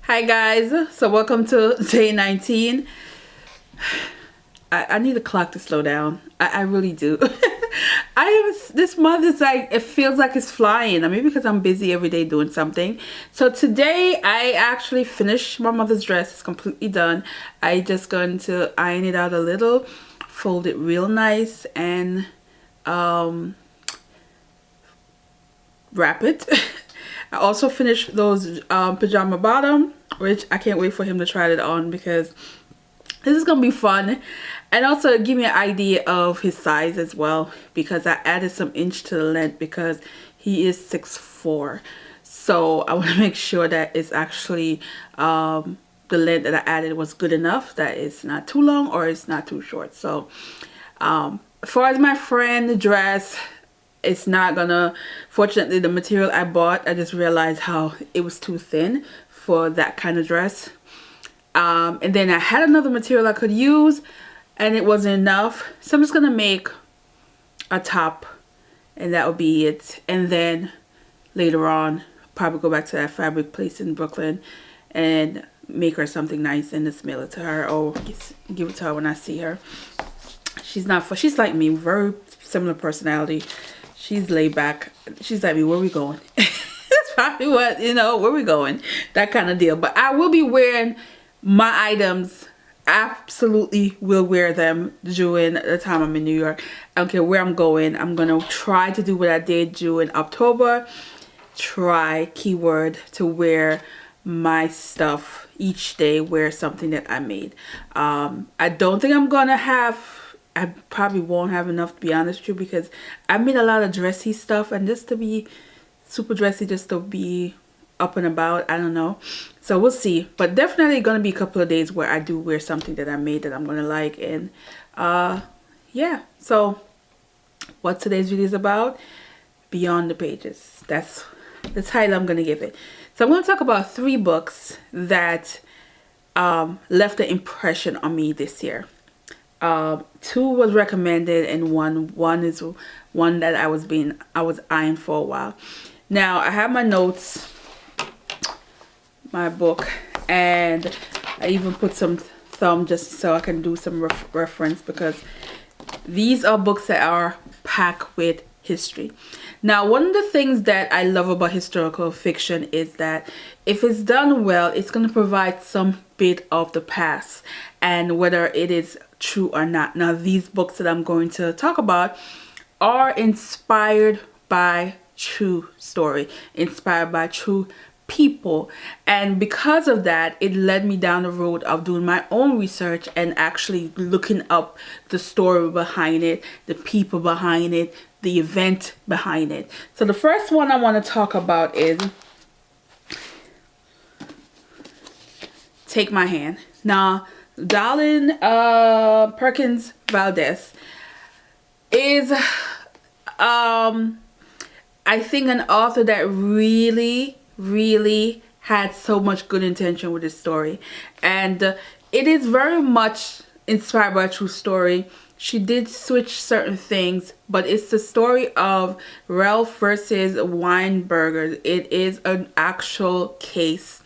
Hi guys, so welcome to day 19. I need the clock to slow down. I really do. This month is like, it feels like it's flying. Maybe because I'm busy every day doing something. So today I actually finished my mother's dress. It's completely done. I just going to iron it out a little, fold it real nice, and wrap it. I also finished those pajama bottom, which I can't wait for him to try it on because this is gonna be fun, and also give me an idea of his size as well, because I added some inch to the length because he is 6'4", so I want to make sure that it's actually the length that I added was good enough, that it's not too long or it's not too short. So as far as my friend dress, it's not gonna, fortunately the material I bought, I just realized how it was too thin for that kind of dress. And then I had another material I could use and it wasn't enough, so I'm just gonna make a top and that would be it. And then later on probably go back to that fabric place in Brooklyn and make her something nice and just mail it to her, or give it to her when I see her. She's like me, very similar personality. She's laid back. She's like me, where we going? That's probably what, where we going? That kind of deal. But I will be wearing my items. Absolutely will wear them during the time I'm in New York. I don't care where I'm going. I'm going to try to do what I did during October. Try, keyword, to wear my stuff each day. Wear something that I made. I don't think I'm going to have... I probably won't have enough, to be honest with you, because I made a lot of dressy stuff, and just to be super dressy, just to be up and about, I don't know. So we'll see. But definitely going to be a couple of days where I do wear something that I made that I'm going to like. And yeah, so what today's video is about, Beyond the Pages. That's the title I'm going to give it. So I'm going to talk about 3 books that left an impression on me this year. 2 was recommended, and one is one that I was eyeing for a while. Now I have my notes, my book, and I even put some thumb just so I can do some reference, because these are books that are packed with history. Now, one of the things that I love about historical fiction is that if it's done well, it's going to provide some bit of the past, and whether it is true or not. Now, these books that I'm going to talk about are inspired by true story, inspired by true people, and because of that, it led me down the road of doing my own research and actually looking up the story behind it, the people behind it, the event behind it. So the first one I want to talk about is Take My Hand. Now, darling, Perkins-Valdez is I think an author that really had so much good intention with this story, and it is very much inspired by a true story. She did switch certain things, but it's the story of Ralph versus Weinberger. It is an actual case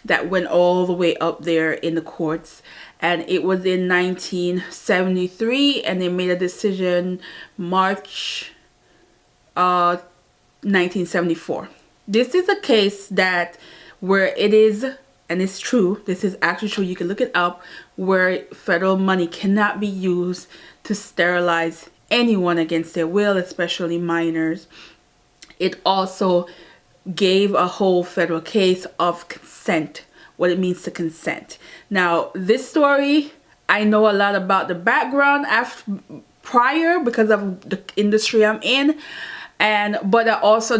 that went all the way up there in the courts, and it was in 1973, and they made a decision March 1974. This is a case that where it is, and it's true, this is actually true, you can look it up, where federal money cannot be used to sterilize anyone against their will, especially minors. It also gave a whole federal case of consent, what it means to consent. Now, this story, I know a lot about the background prior because of the industry I'm in, but I also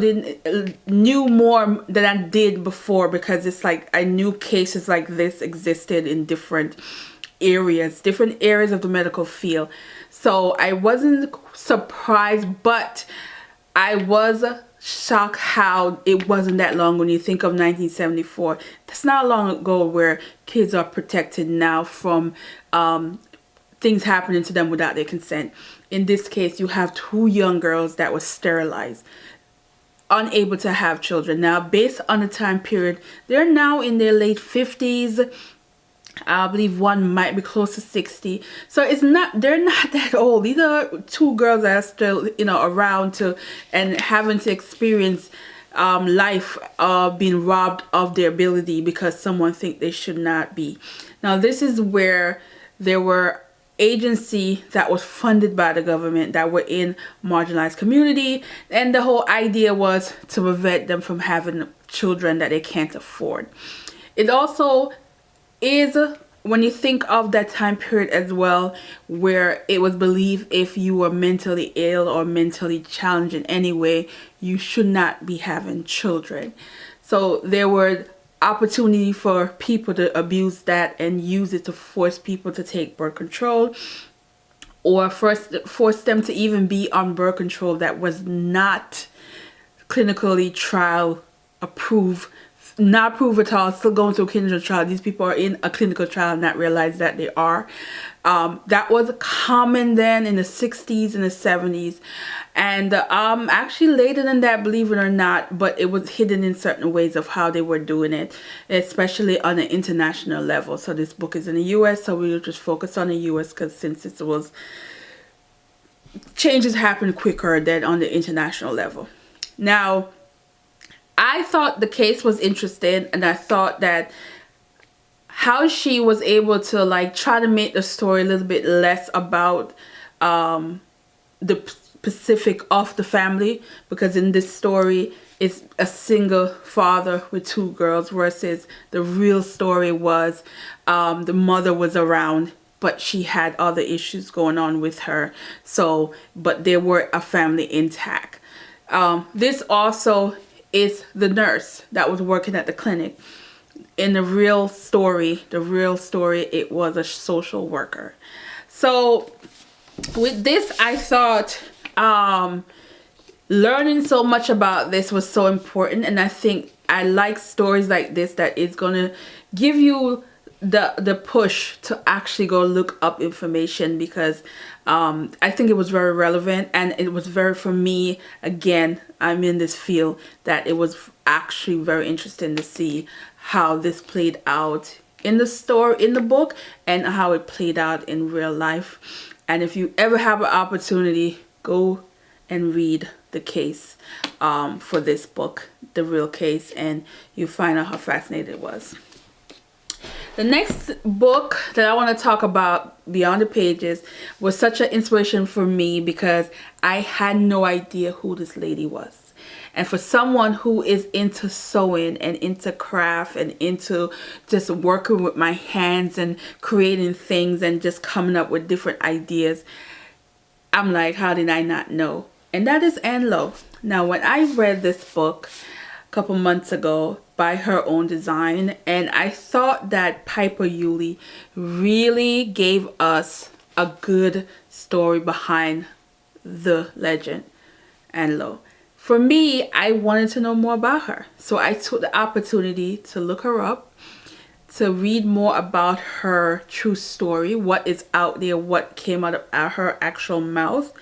knew more than I did before, because it's like I knew cases like this existed in different areas of the medical field. So I wasn't surprised, but I was shocked how it wasn't that long. When you think of 1974, that's not long ago, where kids are protected now from things happening to them without their consent. In this case, you have 2 young girls that were sterilized. unable to have children. Now, based on the time period, they're now in their late 50s. I believe one might be close to 60. So they're not that old. These are two girls that are still, you know, around to and having to experience life being robbed of their ability because someone think they should not be. Now, this is where there were agency that was funded by the government that were in marginalized community, and the whole idea was to prevent them from having children that they can't afford. It also is, when you think of that time period as well, where it was believed if you were mentally ill or mentally challenged in any way, you should not be having children. So there were opportunity for people to abuse that and use it to force people to take birth control, or force them to even be on birth control that was not clinically trial approved, not approved at all, still going through a clinical trial. These people are in a clinical trial and not realize that they are. That was common then in the 60s and the 70s, and actually later than that, believe it or not, but it was hidden in certain ways of how they were doing it, especially on an international level. So this book is in the US, so we'll just focus on the US because since it was, changes happened quicker than on the international level. Now, I thought the case was interesting, and I thought that how she was able to like try to make the story a little bit less about the specific of the family, because in this story it's a single father with two girls, versus the real story was the mother was around but she had other issues going on with her, so but they were a family intact. This also is the nurse that was working at the clinic. In the real story, it was a social worker. So with this, I thought learning so much about this was so important, and I think I like stories like this that is gonna give you the push to actually go look up information, because I think it was very relevant, and it was very, for me, again, I'm in this field, that it was actually very interesting to see how this played out in the story, in the book, and how it played out in real life. And if you ever have an opportunity, go and read the case for this book, The Real Case, and you find out how fascinating it was. The next book that I want to talk about, Beyond the Pages, was such an inspiration for me because I had no idea who this lady was. And for someone who is into sewing and into craft and into just working with my hands and creating things and just coming up with different ideas, I'm like, how did I not know? And that is Ann Lowe. Now, when I read this book a couple months ago by Her Own Design, and I thought that Piper Yulee really gave us a good story behind the legend Ann Lowe. For me, I wanted to know more about her. So I took the opportunity to look her up, to read more about her true story, what is out there, what came out of her actual mouth.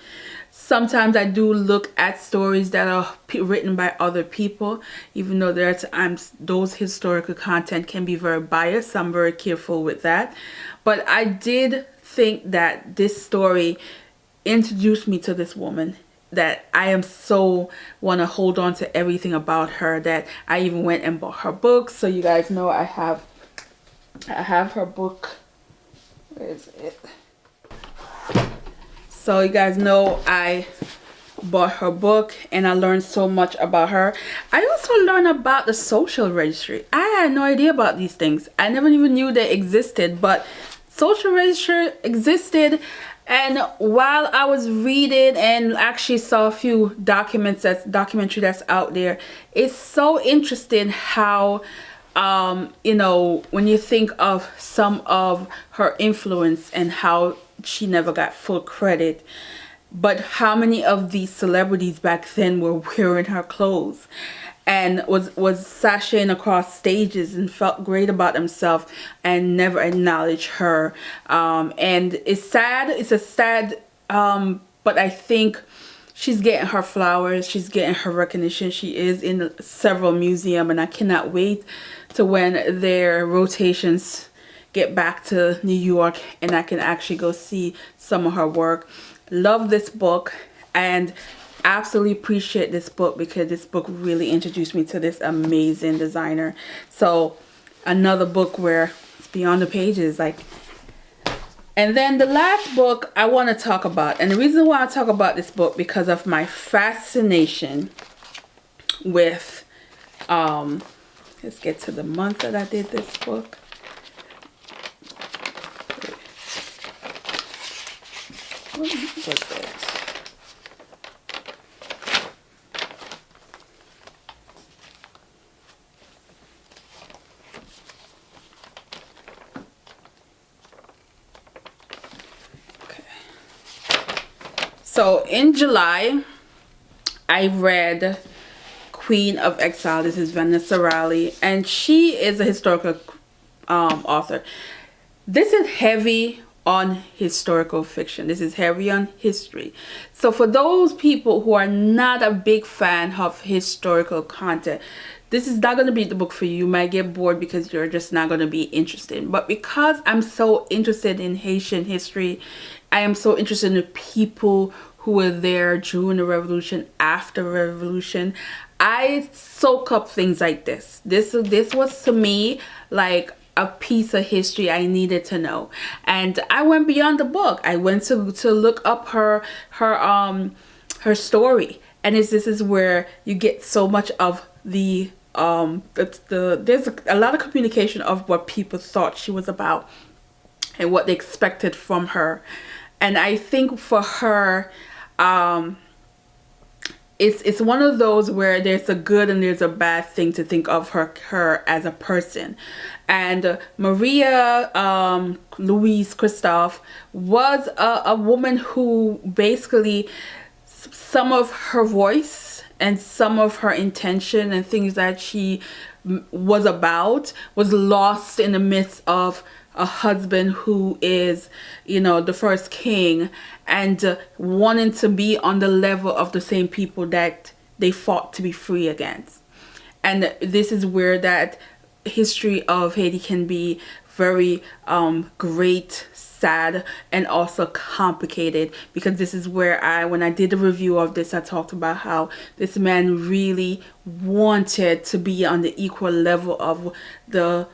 Sometimes I do look at stories that are written by other people, even though there are times those historical content can be very biased. I'm very careful with that. But I did think that this story introduced me to this woman, that I am so want to hold on to everything about her, that I even went and bought her books. So you guys know I have her book. Where is it? So you guys know I bought her book and I learned so much about her. I also learned about the social registry. I had no idea about these things. I never even knew they existed, but social registry existed. And while I was reading and actually saw a few documentary that's out there, it's so interesting how you know, when you think of some of her influence and how she never got full credit, but how many of these celebrities back then were wearing her clothes and was sashaying across stages and felt great about themselves and never acknowledged her. And it's sad, it's a sad, but I think she's getting her flowers, she's getting her recognition. She is in several museums, and I cannot wait to when their rotations get back to New York and I can actually go see some of her work. Love this book and absolutely appreciate this book because this book really introduced me to this amazing designer. So another book where it's beyond the pages, like. And then the last book I want to talk about, and the reason why I talk about this book because of my fascination with let's get to the month that I did this book. What was it? So in July, I read Queen of Exile. This is Vanessa Riley, and she is a historical author. This is heavy on historical fiction. This is heavy on history. So for those people who are not a big fan of historical content, this is not going to be the book for you. You might get bored because you're just not going to be interested. But because I'm so interested in Haitian history, I am so interested in the people who were there during the revolution, after the revolution, I soak up things like this. This was to me like a piece of history I needed to know. And I went beyond the book. I went to look up her story. And this is where you get so much of there's a lot of communication of what people thought she was about and what they expected from her. And I think for her, it's one of those where there's a good and there's a bad thing to think of her as a person. And Maria Louise Christophe was a woman who basically some of her voice and some of her intention and things that she was about was lost in the midst of a husband who is, you know, the first king, and wanting to be on the level of the same people that they fought to be free against. And this is where that history of Haiti can be very great, sad, and also complicated, because this is where when I did the review of this, I talked about how this man really wanted to be on the equal level of the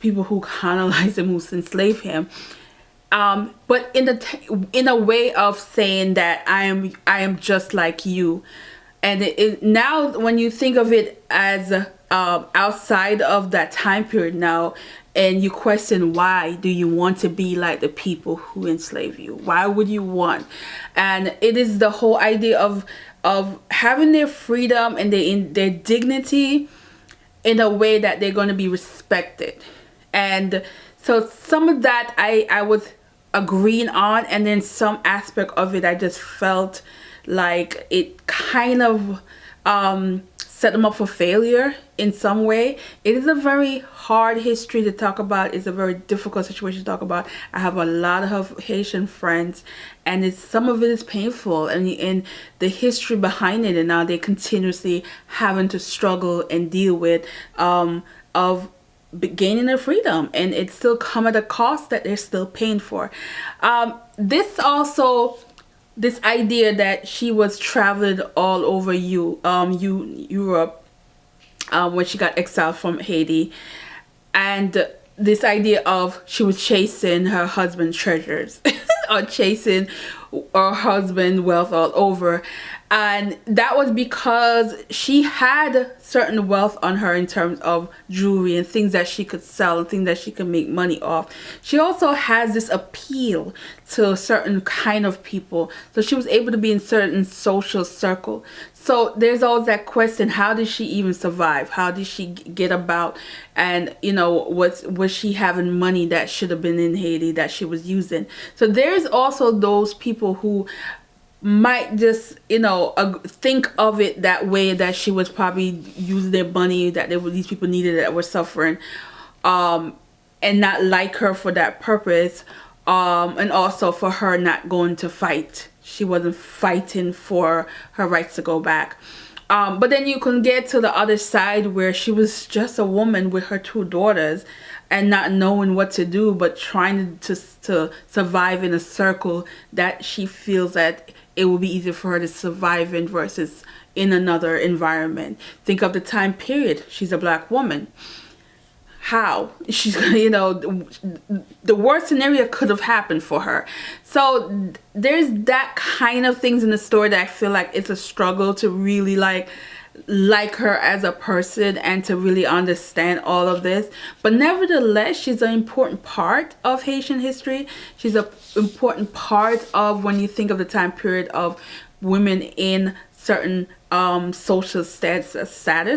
people who colonized him, who enslaved him, but in a way of saying that I am just like you. And now when you think of it as outside of that time period now, and you question, why do you want to be like the people who enslave you? Why would you want? And it is the whole idea of having their freedom and their dignity in a way that they're going to be respected. And so some of that I was agreeing on, and then some aspect of it I just felt like it kind of set them up for failure in some way. It is a very hard history to talk about. It's a very difficult situation to talk about. I have a lot of Haitian friends, and some of it is painful, and the history behind it, and now they're continuously having to struggle and deal with of gaining their freedom, and it's still come at a cost that they're still paying for. This idea that she was traveling all over Europe when she got exiled from Haiti, and this idea of she was chasing her husband's treasures or chasing her husband's wealth all over. And that was because she had certain wealth on her in terms of jewelry and things that she could sell and things that she could make money off. She also has this appeal to certain kind of people. So she was able to be in certain social circle. So there's always that question, how did she even survive? How did she get about? And, you know, was she having money that should have been in Haiti that she was using? So there's also those people who might just, you know, think of it that way, that she was probably using their money that these people needed that were suffering, and not like her for that purpose, and also for her not going to fight. she wasn't fighting for her rights to go back. But then you can get to the other side where she was just a woman with her 2 daughters and not knowing what to do, but trying to survive in a circle that she feels that it will be easier for her to survive in versus in another environment. Think of the time period. She's a black woman. How she's gonna, you know, the worst scenario could have happened for her. So there's that kind of things in the story that I feel like it's a struggle to really like her as a person and to really understand all of this. But nevertheless, she's an important part of Haitian history. She's an important part of when you think of the time period of women in certain social status,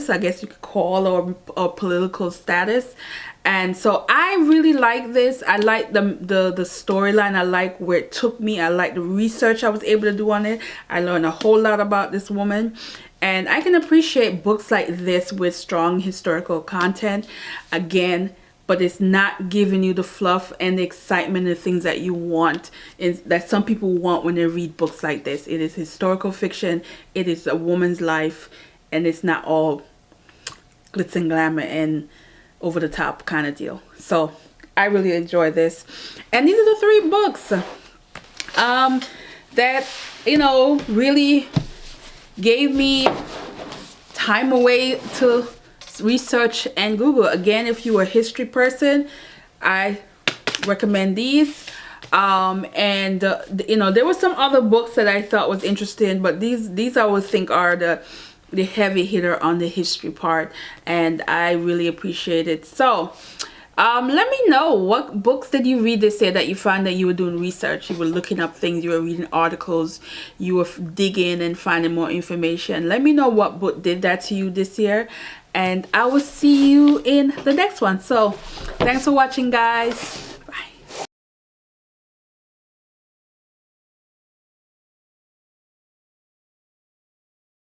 I guess you could call, or political status. And so I really like this. I like the storyline. I like where it took me. I like the research I was able to do on it. I learned a whole lot about this woman. And I can appreciate books like this with strong historical content. Again, but it's not giving you the fluff and the excitement and things that you want, that some people want when they read books like this. It is historical fiction. It is a woman's life, and it's not all glitz and glamour and over the top kind of deal. So I really enjoy this. And these are the 3 books that, you know, really gave me time away to research and Google. Again, if you're a history person, I recommend these. You know, there were some other books that I thought was interesting, but these I would think are the heavy hitter on the history part, and I really appreciate it. So let me know, what books did you read this year that you found that you were doing research, you were looking up things, you were reading articles, you were digging and finding more information. Let me know what book did that to you this year, and I will see you in the next one. So thanks for watching, guys.